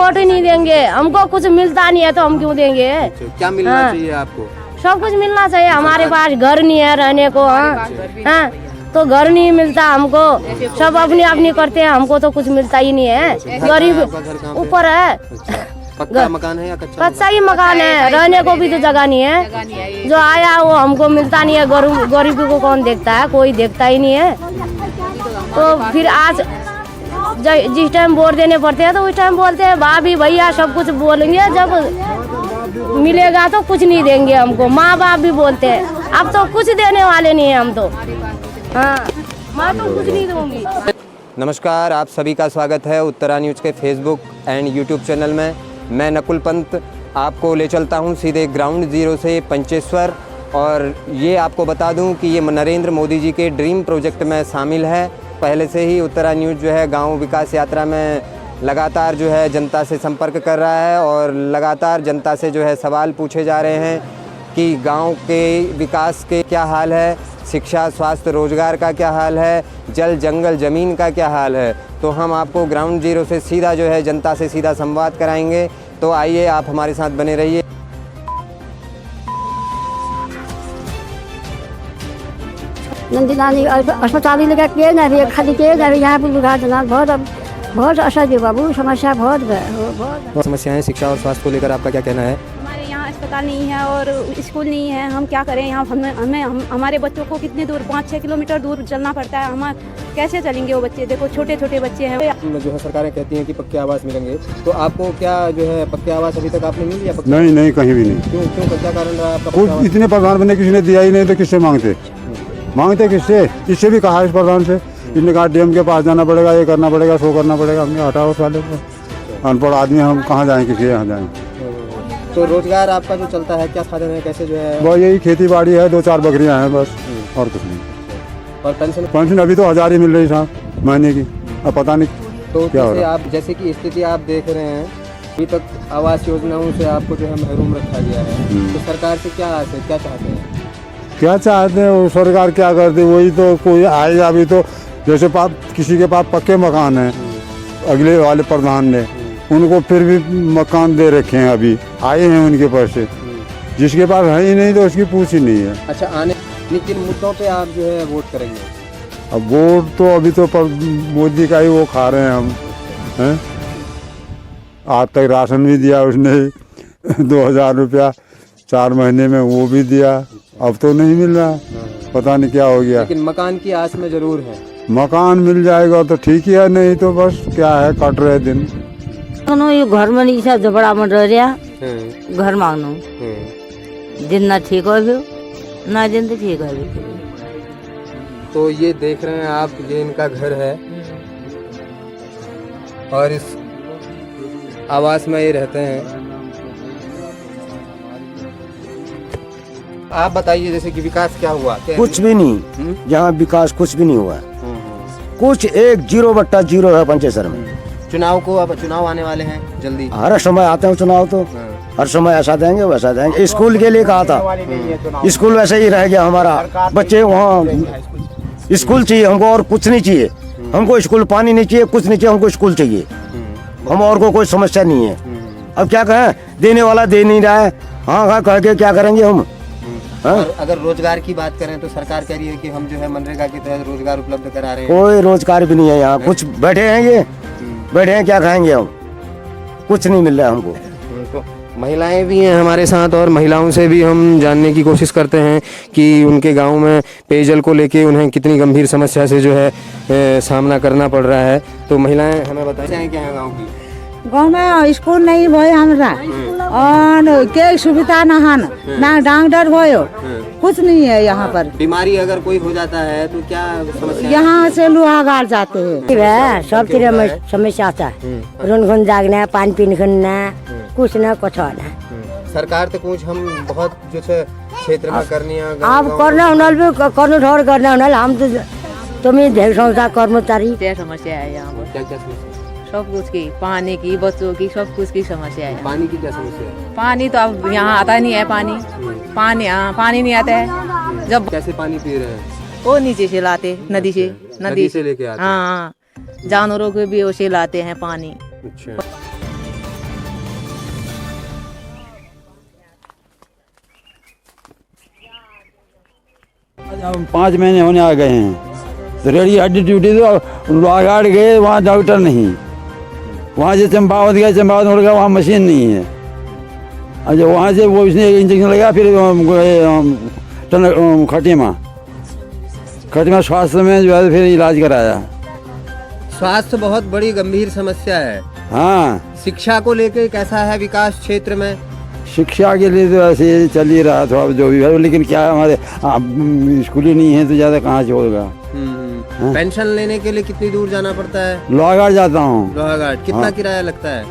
Vote ही नहीं देंगे। हमको कुछ मिलता नहीं है तो हम क्यों देंगे। क्या मिलना चाहिए आपको? सब कुछ मिलना चाहिए। हमारे पास घर नहीं है रहने को। हाँ, तो घर नहीं मिलता हमको। सब अपनी अपनी करते हैं, हमको तो कुछ मिलता ही नहीं है। गरीब ऊपर है। पक्का मकान है या कच्चा ही मकान है, रहने को भी तो जगह नहीं है। जो आया वो हमको मिलता नहीं है। गरीबी को कौन देखता है, कोई देखता ही नहीं है। तो फिर आज जिस टाइम वोट देने पड़ते हैं तो उस टाइम बोलते हैं भाभी भैया सब कुछ बोलेंगे, जब मिलेगा तो कुछ नहीं देंगे हमको। माँ बाप भी बोलते हैं अब तो कुछ देने वाले नहीं है हम तो। हाँ, मैं तो कुछ नहीं दूंगी। नमस्कार, आप सभी का स्वागत है उत्तरा न्यूज़ के फेसबुक एंड यूट्यूब चैनल में। मैं नकुल पंत आपको ले चलता हूं सीधे ग्राउंड ज़ीरो से पंचेश्वर। और ये आपको बता दूं कि ये नरेंद्र मोदी जी के ड्रीम प्रोजेक्ट में शामिल है। पहले से ही उत्तरा न्यूज़ जो है गांव विकास यात्रा में लगातार जो है जनता से संपर्क कर रहा है और लगातार जनता से जो है सवाल पूछे जा रहे हैं कि गांव के विकास के क्या हाल है, शिक्षा, स्वास्थ्य, रोजगार का क्या हाल है, जल जंगल ज़मीन का क्या हाल है। तो हम आपको ग्राउंड ज़ीरो से सीधा जो है जनता से सीधा संवाद कराएंगे। तो आइए आप हमारे साथ बने रहिए। नंदी अस्पताल लगा के ना खाली के यहाँ पर लगा देना बहुत असर है बाबू। समस्या बहुत समस्याएं शिक्षा और स्वास्थ्य को लेकर आपका क्या कहना है? हमारे यहाँ अस्पताल नहीं है और स्कूल नहीं है। हम क्या करें यहाँ? हमारे बच्चों को कितनी दूर 5-6 किलोमीटर दूर चलना पड़ता है। हम कैसे चलेंगे वो बच्चे? देखो छोटे छोटे बच्चे हैं। जो है सरकारें कहती हैं कि पक्के आवास मिलेंगे, तो आपको क्या जो है पक्के आवास अभी तक आपने मिल लिया? नहीं, कहीं भी नहीं। क्यों क्या कारण रहा आपका? कुछ इतने प्रधान बने किसी ने दिया ही नहीं, तो किससे मांगते किससे? इससे भी कहा इस प्रधान से, इसने कहा डीएम के पास जाना पड़ेगा, ये करना पड़ेगा, सो करना पड़ेगा। हमने हटाओ उस वाले को। अनपढ़ आदमी हम कहाँ जाएँ, किसी यहाँ जाएँ? तो रोजगार आपका जो चलता है क्या साधन है, कैसे जो है? वो यही खेती बाड़ी है, 2-4 बकरियाँ हैं बस, और कुछ नहीं। और पेंशन अभी तो 1000 ही मिल रही साहब महीने की। अब पता नहीं तो क्या हो रहा है। आप जैसे कि स्थिति आप देख रहे हैं, अभी तक आवास योजनाओं से आपको जो है महरूम रखा गया है। तो सरकार से क्या आस है, क्या चाहते हैं? क्या चाहते हैं वो सरकार क्या करती है? वही तो कोई आएगा अभी तो। जैसे किसी के पास पक्के मकान है, अगले वाले प्रधान ने उनको फिर भी मकान दे रखे हैं, अभी आए हैं उनके पास से। जिसके पास है ही नहीं तो उसकी पूछ ही नहीं है। अच्छा, आने किन मुद्दों पे आप जो है वोट करेंगे? अब वोट तो अभी तो मोदी का ही वो खा रहे हैं हम हैं। आज तक राशन भी दिया उसने 2000 रुपया 4 महीने में, वो भी दिया। अब तो नहीं मिल रहा, पता नहीं क्या हो गया। लेकिन मकान की आस में जरूर है। मकान मिल जाएगा तो ठीक ही है, नहीं तो बस क्या है, कट रहे दिन। यो घर में नहीं झगड़ा में रह रहा घर मांगनो दिन ना ठीक हो ना दिन तो ठीक है। तो ये देख रहे हैं आप, ये इनका घर है और इस आवास में ये रहते हैं। आप बताइए जैसे कि विकास क्या हुआ? कुछ भी नहीं, यहाँ विकास कुछ भी नहीं हुआ। कुछ 0/0 है पंचेश्वर में। अब चुनाव आने वाले हैं जल्दी। हर समय आते हैं चुनाव, तो हर समय ऐसा देंगे वैसा देंगे। स्कूल के लिए कहा था, स्कूल वैसे ही रह गया हमारा। बच्चे वहाँ स्कूल चाहिए हमको, और कुछ नहीं चाहिए हमको। स्कूल पानी नहीं चाहिए, कुछ नहीं चाहिए, हमको स्कूल चाहिए। हम और को कोई समस्या नहीं है। अब क्या कहें, देने वाला दे नहीं रहा है। हाँ कह के क्या करेंगे हम? अगर रोजगार की बात करें तो सरकार कह रही है कि हम जो है मनरेगा के तहत रोजगार उपलब्ध करा रहे हैं। कोई रोजगार भी नहीं है यहाँ। कुछ बैठे हैं, ये बैठे हैं, क्या खाएंगे हम? कुछ नहीं मिल रहा है हमको। तो महिलाएं भी हैं हमारे साथ और महिलाओं से भी हम जानने की कोशिश करते हैं कि उनके गांव में पेयजल को लेके उन्हें कितनी गंभीर समस्या से जो है सामना करना पड़ रहा है। तो महिलाएं हमें बताएं क्या है गाँव की? गाँव में स्कूल नहीं भयो हमरा, और के सुविधा ना डॉक्टर भयो, कुछ नहीं है यहाँ पर। बीमारी अगर कोई हो जाता है तो क्या समस्या? यहाँ से लुहागार जाते हैं। सब तरह समस्या आता है। रुन जागना, पानी पीने खनना, कुछ ना कुछ ना। सरकार तो कुछ हम बहुत जो क्षेत्र में करनी है आप करना हुनल भी करना हुनल। हम तो तुम्हें ढेर संस्था कर्मचारी। क्या समस्या है यहाँ पर? क्या समस्या? सब कुछ की, पानी की, बच्चों की, सब कुछ की समस्या है। पानी की क्या समस्या है? पानी तो अब यहाँ आता नहीं है। पानी नहीं आता है। जब कैसे पानी पी रहे हैं? वो नीचे से लाते, नदी से लेके आते हैं। हाँ, जानवरों को भी उसे लाते हैं पानी। अच्छा, 5 महीने होने आ गए हैं, तो रेडी हड्डी ड्यूटी तो लोहाघाट गए, वहाँ डॉक्टर नहीं, वहाँ से चंपावत गए, चंपावत मुड़ गया, वहाँ मशीन नहीं है। अच्छा वहाँ से वो इसने इंजेक्शन लगाया, फिर खटीमा स्वास्थ्य में जो है फिर इलाज कराया। स्वास्थ्य बहुत बड़ी गंभीर समस्या है। हाँ, शिक्षा को लेके कैसा है विकास क्षेत्र में? शिक्षा के लिए तो ऐसे ही चल ही रहा था जो भी है, लेकिन क्या है, हमारे स्कूल ही नहीं है तो ज़्यादा कहाँ से होगा। पेंशन लेने के लिए कितनी दूर जाना पड़ता है? लोहाघाट जाता हूँ। लोहाघाट कितना हाँ। किराया लगता है?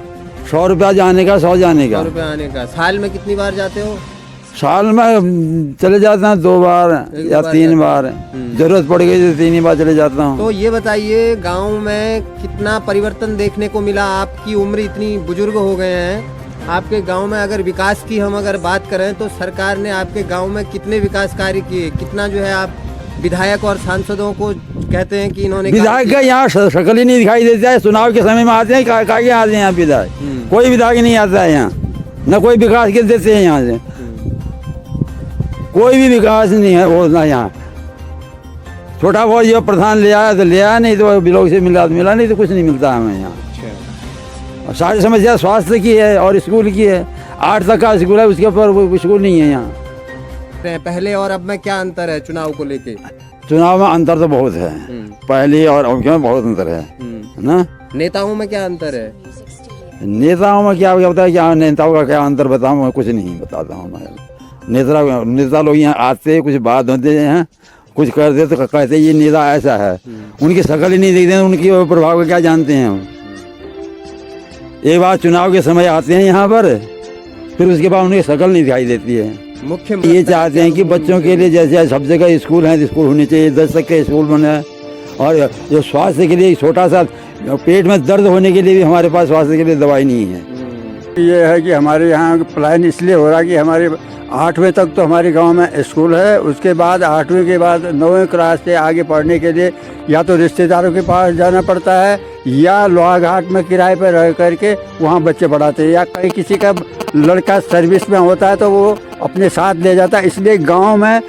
100 रुपया जाने का, 100 जाने का। 100 रुपया आने का। साल में कितनी बार जाते हो? साल में चले जाता हूँ 2 बार या 3 बार, जरूरत पड़ गई तो 3 ही बार चले जाता हूँ। तो ये बताइए, गांव में कितना परिवर्तन देखने को मिला? आपकी उम्र इतनी बुजुर्ग हो गए हैं, आपके गांव में अगर विकास की हम अगर बात करें तो सरकार ने आपके गांव में कितने विकास कार्य किए? कितना जो है आप विधायक और सांसदों को कहते हैं कि इन्होंने विधायक का यहाँ शक्ल ही नहीं दिखाई देता है। चुनाव के समय में आते हैं, कागे आते हैं यहाँ विधायक, कोई विधायक नहीं आता है यहाँ, न कोई विकास के देते हैं यहाँ से, कोई भी विकास नहीं है वो ना यहाँ। छोटा बहुत जो प्रधान ले आया तो ले आया, नहीं तो ब्लॉक से मिला नहीं तो कुछ नहीं मिलता हमें यहाँ। और सारी समस्या स्वास्थ्य की है और स्कूल की है। 8 तक का स्कूल है, उसके ऊपर वो स्कूल नहीं है यहाँ। पहले और अब में क्या अंतर है चुनाव को लेके? चुनाव में अंतर तो बहुत है, पहले और अब में बहुत अंतर है ना। नेताओं में क्या अंतर है? नेताओं में क्या होता है, क्या नेताओं का क्या अंतर बताऊँ? मैं कुछ नहीं बताता हूँ मैं। नेता लोग यहाँ आते, कुछ बात होते हैं, कुछ करते तो कहते ये नेता ऐसा है, उनकी शक्ल ही नहीं देखते हैं, उनकी प्रभाव का क्या जानते हैं हम। एक बार चुनाव के समय आते हैं यहाँ पर, फिर उसके बाद उनकी शक्ल नहीं दिखाई देती है। मुख्य ये चाहते हैं कि बच्चों के लिए जैसे सब जगह स्कूल हैं, स्कूल होने चाहिए, 10 तक के स्कूल बने, और ये स्वास्थ्य के लिए छोटा सा पेट में दर्द होने के लिए भी हमारे पास स्वास्थ्य के लिए दवाई नहीं है। ये है कि हमारे यहाँ प्लान इसलिए हो रहा कि हमारे 8वीं तक तो हमारे गांव में स्कूल है, उसके बाद 8वीं के बाद 9वीं क्लास से आगे पढ़ने के लिए या तो रिश्तेदारों के पास जाना पड़ता है या लोहाघाट में किराए पर रह करके वहाँ बच्चे पढ़ाते हैं, या कहीं किसी का लड़का सर्विस में होता है तो वो अपने साथ ले जाता है। इसलिए गांव में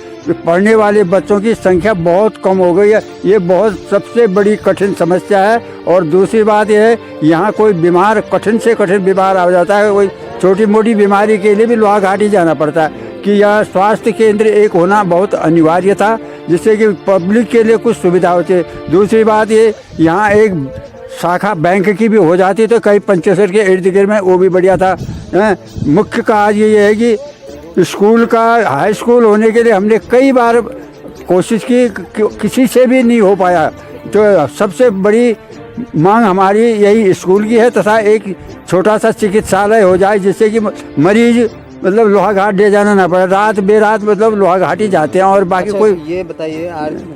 पढ़ने वाले बच्चों की संख्या बहुत कम हो गई है। ये बहुत सबसे बड़ी कठिन समस्या है। और दूसरी बात यह है, यहाँ कोई बीमार कठिन से कठिन बीमार आ जाता है, कोई छोटी मोटी बीमारी के लिए भी लोहाघाट ही जाना पड़ता है। कि यह स्वास्थ्य केंद्र एक होना बहुत अनिवार्य था, जिससे कि पब्लिक के लिए कुछ सुविधा होती है। दूसरी बात ये, यहाँ एक शाखा बैंक की भी हो जाती तो कहीं पंचेसर के इर्द गिर्द में, वो भी बढ़िया था। मुख्य काज ये है कि स्कूल का हाई स्कूल होने के लिए हमने कई बार कोशिश की, किसी से भी नहीं हो पाया। तो सबसे बड़ी मांग हमारी यही स्कूल की है, तथा एक छोटा सा चिकित्सालय हो जाए जिससे कि मरीज मतलब लोहाघाट ले जाना ना पड़े, रात बेरात मतलब लोहाघाट ही जाते हैं। और बाकी कोई ये बताइए,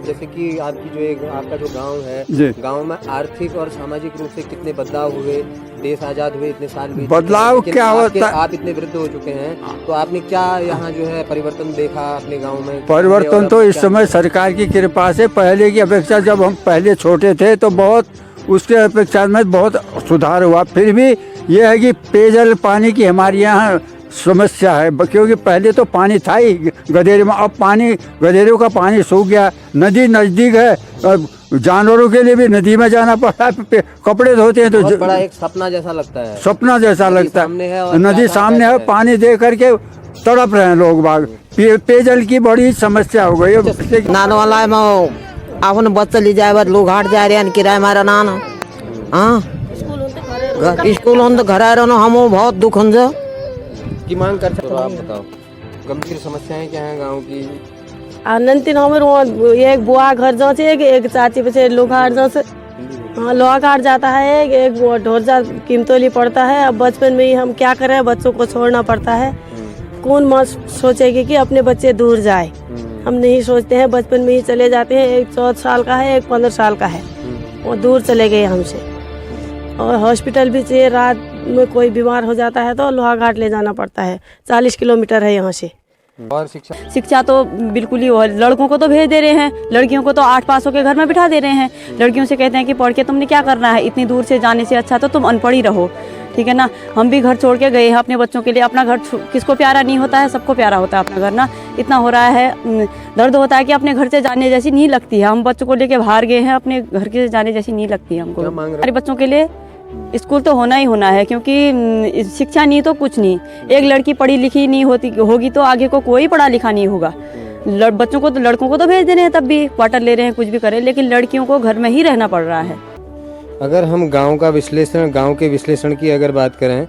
जैसे कि आपकी जो एक आपका जो गांव है, गांव में आर्थिक और सामाजिक रूप से कितने बदलाव हुए? देश आजाद हुए इतने साल बीत, बदलाव क्या होता, आप इतने वृद्ध हो चुके हैं, तो आपने क्या यहाँ जो है परिवर्तन देखा अपने गाँव में? परिवर्तन तो इस समय सरकार की कृपा से पहले की अपेक्षा, जब हम पहले छोटे थे तो बहुत उसके अपेक्षा में बहुत सुधार हुआ। फिर भी ये है कि पेयजल पानी की हमारे यहाँ समस्या है, क्योंकि पहले तो पानी था ही गधेरे में, अब पानी गधेरों का पानी सूख गया। नदी नज़दीक है, जानवरों के लिए भी नदी में जाना पड़ता है, कपड़े धोते हैं तो बड़ा एक सपना जैसा लगता है। सपना जैसा लगता है, नदी सामने है, पानी दे करके तड़प रहे हैं लोग बाग। पेयजल की बड़ी समस्या हो गई है। नानो वाला में आपने बच्चे ले जाए लोहाघाट जा रहे हैं, किराया मारा नान हाँ स्कूल हो तो घर आ रहे हम बहुत दुख हो की मांग कर सकते हो? आप बताओ, गंभीर समस्याएं क्या हैं गांव की? नंतिन हमारे एक बुआ घर जाओ से एक चाची बच्चे लोहाघाट जाओ से, हाँ लोहाघाट जाता है, एक ढोरजा कीमतोली पड़ता है। अब बचपन में ही हम क्या करें, बच्चों को छोड़ना पड़ता है। कौन माँ सोचेगी कि अपने बच्चे दूर जाए? हम नहीं सोचते हैं, बचपन में ही चले जाते हैं। एक 14 साल का है, एक 15 साल का है, वो दूर चले गए हमसे। और हॉस्पिटल भी चाहिए, रात में कोई बीमार हो जाता है तो लोहाघाट ले जाना पड़ता है, 40 किलोमीटर है यहाँ से। और शिक्षा तो बिल्कुल ही, लड़कों को तो भेज दे रहे हैं, लड़कियों को तो 8 पास होकर घर में बिठा दे रहे हैं। लड़कियों से कहते हैं कि पढ़ के तुमने क्या करना है, इतनी दूर से जाने से अच्छा तो तुम अनपढ़ ही रहो। ठीक है ना। हम भी घर छोड़ के गए हैं अपने बच्चों के लिए। अपना घर किसको प्यारा नहीं होता है, सबको प्यारा होता है अपना घर ना। इतना हो रहा है, दर्द होता है कि अपने घर से जाने जैसी नहीं लगती है। हम बच्चों को लेके बाहर गए हैं, अपने घर के जाने जैसी नहीं लगती है हमको। हमारे बच्चों के लिए स्कूल तो होना ही होना है, क्योंकि शिक्षा नहीं तो कुछ नहीं। एक लड़की पढ़ी लिखी नहीं होगी तो आगे को कोई पढ़ा लिखा नहीं होगा। बच्चों को तो, लड़कों को तो भेज दे रहे हैं, तब भी क्वार्टर ले रहे हैं, कुछ भी करें, लेकिन लड़कियों को घर में ही रहना पड़ रहा है। अगर हम गांव के विश्लेषण की अगर बात करें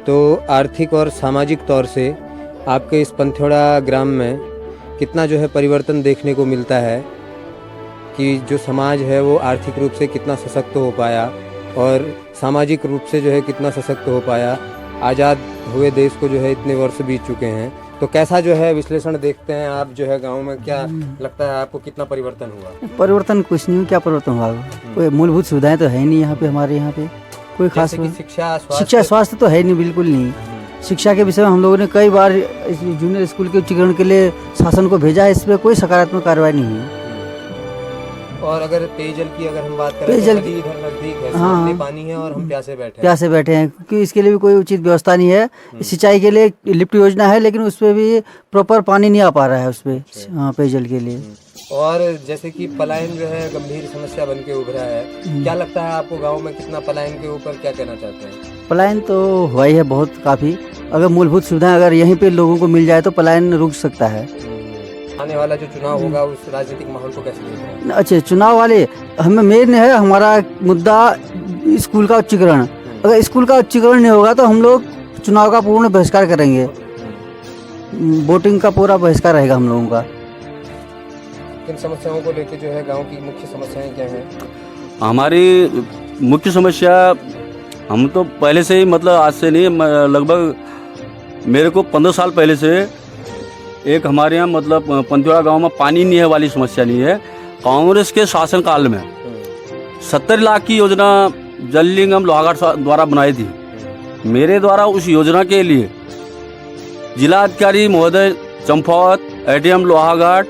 तो आर्थिक और सामाजिक तौर से आपके इस पंथोड़ा ग्राम में कितना जो है परिवर्तन देखने को मिलता है कि जो समाज है वो आर्थिक रूप से कितना सशक्त हो पाया और सामाजिक रूप से जो है कितना सशक्त हो पाया। आज़ाद हुए देश को जो है इतने वर्ष बीत चुके हैं, तो कैसा जो है विश्लेषण देखते हैं आप जो है गांव में? क्या लगता है आपको कितना परिवर्तन हुआ? परिवर्तन कुछ नहीं, क्या परिवर्तन हुआ? कोई मूलभूत सुविधाएं तो है नहीं यहाँ पे, हमारे यहाँ पे कोई खास शिक्षा स्वास्थ्य तो है नहीं, बिल्कुल नहीं। शिक्षा के विषय में हम लोगों ने कई बार जूनियर स्कूल के उच्चीकरण के लिए शासन को भेजा है, इस पर कोई सकारात्मक कार्रवाई नहीं हुई। और अगर पेयजल की अगर हम बात करें तो नदी इधर नजदीक है, सामने पानी है और हम प्यासे बैठे हैं क्योंकि इसके लिए भी कोई उचित व्यवस्था नहीं है। सिंचाई के लिए लिफ्ट योजना है, लेकिन उसपे भी प्रॉपर पानी नहीं आ पा रहा है उसपे, हाँ, पेयजल के लिए। और जैसे कि पलायन जो है गंभीर समस्या बन के उभरा है, क्या लगता है आपको गाँव में कितना पलायन के ऊपर क्या कहना चाहते हैं? पलायन तो हुआ ही है बहुत, काफी। अगर मूलभूत सुविधाएं अगर यहीं पे लोगों को मिल जाए तो पलायन रुक सकता है। आने वाला जो चुनाव होगा उस राजनीतिक माहौल को कैसे देखते हैं? अच्छा, चुनाव वाले हमें मेन है हमारा मुद्दा स्कूल का उच्चीकरण। अगर स्कूल का उच्चीकरण नहीं होगा तो हम लोग चुनाव का पूर्ण बहिष्कार करेंगे, वोटिंग का पूरा बहिष्कार रहेगा हम लोगों का। किन समस्याओं को लेकर जो है गांव की मुख्य समस्याएं क्या हैं? हमारी मुख्य समस्या, हम तो पहले से ही मतलब आज से नहीं, लगभग मेरे को 15 साल पहले से एक हमारे यहाँ मतलब पंथोड़ा गांव में पानी नहीं है वाली समस्या नहीं है। कांग्रेस के शासनकाल में 70 लाख की योजना जल निगम लोहाघाट द्वारा बनाई थी। मेरे द्वारा उस योजना के लिए जिलाधिकारी महोदय चंपावत, एडीएम लोहाघाट,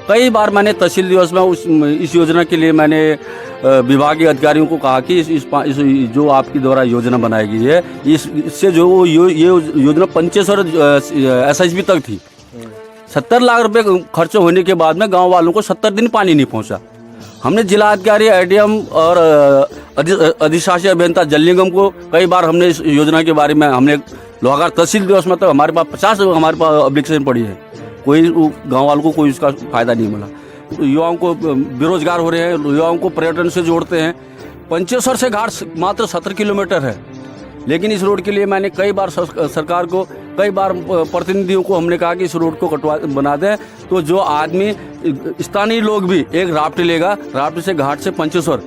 कई बार मैंने तहसील दिवस में इस योजना के लिए मैंने विभागीय अधिकारियों को कहा कि इस जो आपकी द्वारा योजना बनाई गई है इससे जो ये योजना पंचेश्वर SHB तक थी। 70 लाख रुपए खर्च होने के बाद में गांव वालों को 70 दिन पानी नहीं पहुंचा। हमने जिलाधिकारी, एडीएम और अधिशासी अभियंता जल निगम को कई बार हमने इस योजना के बारे में हमने लोहाघाट तहसील दिवस में तो हमारे पास 50 हमारे पास एप्लीकेशन पड़ी है, कोई गांव वालों को कोई उसका फायदा नहीं मिला। युवाओं को बेरोजगार हो रहे हैं, युवाओं को पर्यटन से जोड़ते हैं। पंचेश्वर से घाट मात्र 70 किलोमीटर है, लेकिन इस रोड के लिए मैंने कई बार सरकार को, कई बार प्रतिनिधियों को हमने कहा कि इस रोड को बना दें। तो जो आदमी, स्थानीय लोग भी एक राफ्ट लेगा, राफ्ट से घाट से पंचेश्वर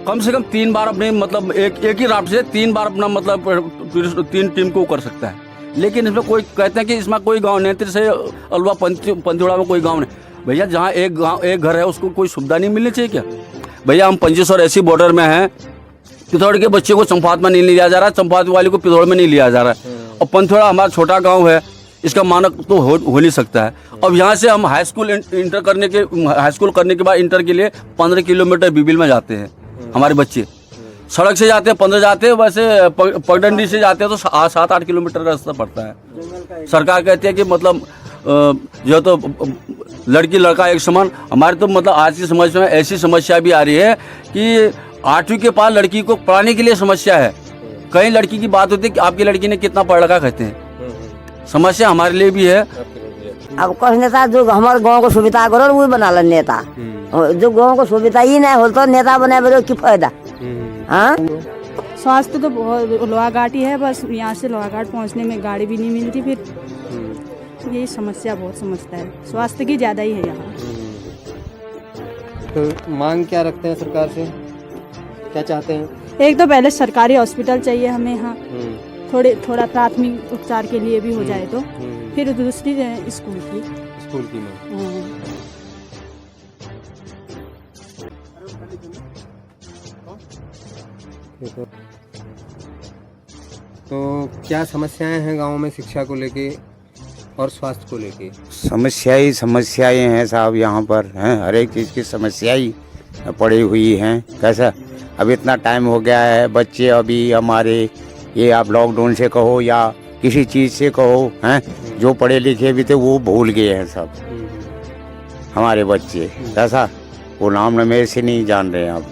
कम से कम 3 बार अपने मतलब एक ही राफ्ट से 3 बार अपना मतलब 3 टीम को कर सकता है। लेकिन इसमें कोई कहते हैं कि इसमें कोई गाँव नेत्र से अलवा पंथोड़ा में कोई गाँव नहीं। भैया जहाँ एक घर है उसको कोई सुविधा नहीं मिलनी चाहिए क्या? भैया हम पंचेश्वर ऐसी बॉर्डर में हैं, पिथौड़ के बच्चे को चंपावत में नहीं लिया जा रहा, चंपावत वाले को पिथौड़ में नहीं लिया जा रहा है। और पंथोड़ा हमारा छोटा गांव है, इसका मानक तो हो नहीं सकता है। अब यहाँ से हम हाई स्कूल करने के बाद इंटर के लिए 15 किलोमीटर बीबिल में जाते हैं हमारे बच्चे। सड़क से जाते हैं 15 जाते हैं, वैसे पगडंडी से जाते हैं तो 7-8 किलोमीटर का रास्ता पड़ता है। सरकार कहती है कि मतलब जो तो लड़की लड़का एक समान। हमारे तो मतलब आज की समझ में ऐसी समस्या भी आ रही है कि 8वीं के पास लड़की को पढ़ाने के लिए समस्या है। कई लड़की की बात होती है कि आपकी लड़की ने कितना पढ़ रखा, कहते हैं। समस्या हमारे लिए भी है। अब कुछ नेता जो हमारे गांव को सुविधा करो वो बना लो नेता, जो गांव को सुविधा ही नहीं हो तो नेता बने बड़े की फायदा। हाँ, स्वास्थ्य तो बहुत लोहाघाट ही है, बस यहाँ से लोहाघाट पहुँचने में गाड़ी भी नहीं मिलती, फिर यही समस्या बहुत समझता है। स्वास्थ्य की ज़्यादा ही है यहाँ। तो मांग क्या रखते हैं सरकार से, क्या चाहते हैं? एक तो पहले सरकारी हॉस्पिटल चाहिए हमें यहाँ, थोड़ा प्राथमिक उपचार के लिए भी हो जाए तो, फिर दूसरी स्कूल की मांग। तो क्या समस्याएं हैं गांव में शिक्षा को लेके और स्वास्थ्य को लेके? समस्याएं हैं साहब, यहाँ पर हैं हर एक चीज़ की समस्या ही पड़ी हुई हैं। कैसा अब इतना टाइम हो गया है, बच्चे अभी हमारे ये आप लॉकडाउन से कहो या किसी चीज़ से कहो, हैं जो पढ़े लिखे भी थे वो भूल गए हैं सब हमारे बच्चे। ऐसा वो नाम नमेर से नहीं जान रहे हैं अब,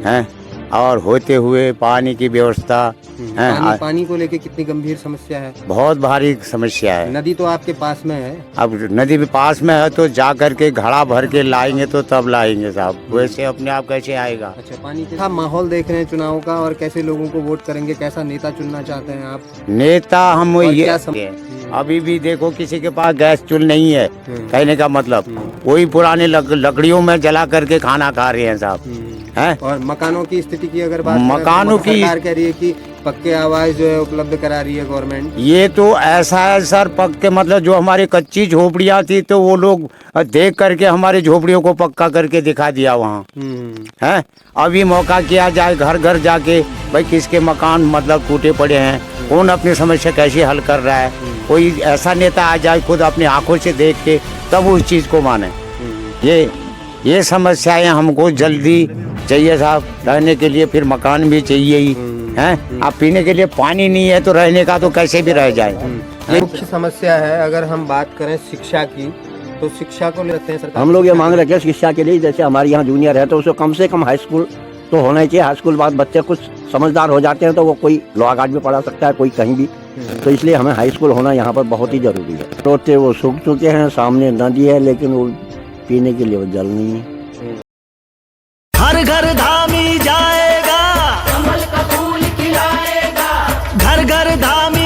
हैं। और होते हुए पानी की व्यवस्था पानी को लेके कितनी गंभीर समस्या है? बहुत भारी समस्या है। नदी तो आपके पास में है। अब नदी भी पास में है तो जा करके घड़ा भर के लाएंगे तो तब लाएंगे साहब, वैसे अपने आप कैसे आएगा। अच्छा, पानी का माहौल देख रहे हैं चुनाव का, और कैसे लोगों को वोट करेंगे, कैसा नेता चुनना चाहते हैं आप? नेता हम ये अभी भी देखो किसी के पास गैस चूल्हा नहीं है, कहने का मतलब वही पुराने लकड़ियों में जला करके खाना खा रहे हैं साहब, हैं। और मकानों की स्थिति की अगर बात मकानों की सरकार कह रही है कि पक्के आवास जो है उपलब्ध करा रही है गवर्नमेंट। ये तो ऐसा है सर, पक्के मतलब जो हमारी कच्ची झोपड़ियाँ थी तो वो लोग देख करके हमारी झोपड़ियों को पक्का करके दिखा दिया वहाँ, हैं। अभी मौका किया जाए घर घर जाके, भाई किसके मकान मतलब टूटे पड़े हैं, कौन अपनी समस्या कैसे हल कर रहा है। कोई ऐसा नेता आ जाए खुद अपनी आंखों से देख के तब उस चीज़ को माने। ये समस्याएं हमको जल्दी चाहिए साहब, रहने के लिए फिर मकान भी चाहिए ही, हैं। अब पीने के लिए पानी नहीं है तो रहने का तो कैसे भी रह जाए। ये मुख्य समस्या है। अगर हम बात करें शिक्षा की तो शिक्षा को लेते हैं सरकार। हम लोग ये मांग रहे हैं शिक्षा के लिए, जैसे हमारे यहाँ जूनियर है तो उसको कम से कम हाई स्कूल तो होना ही चाहिए। हाई स्कूल बाद बच्चे कुछ समझदार हो जाते हैं तो वो कोई लॉ गार्ड में पढ़ा सकता है, कोई कहीं भी, तो इसलिए हमें हाई स्कूल होना यहाँ पर बहुत ही जरूरी है। रोते वो सूख चुके हैं, सामने नदी है लेकिन वो पीने के लिए वो जल नहीं है। हर घर धामी जाएगा, कमल का फूल खिलाएगा, घर घर धामी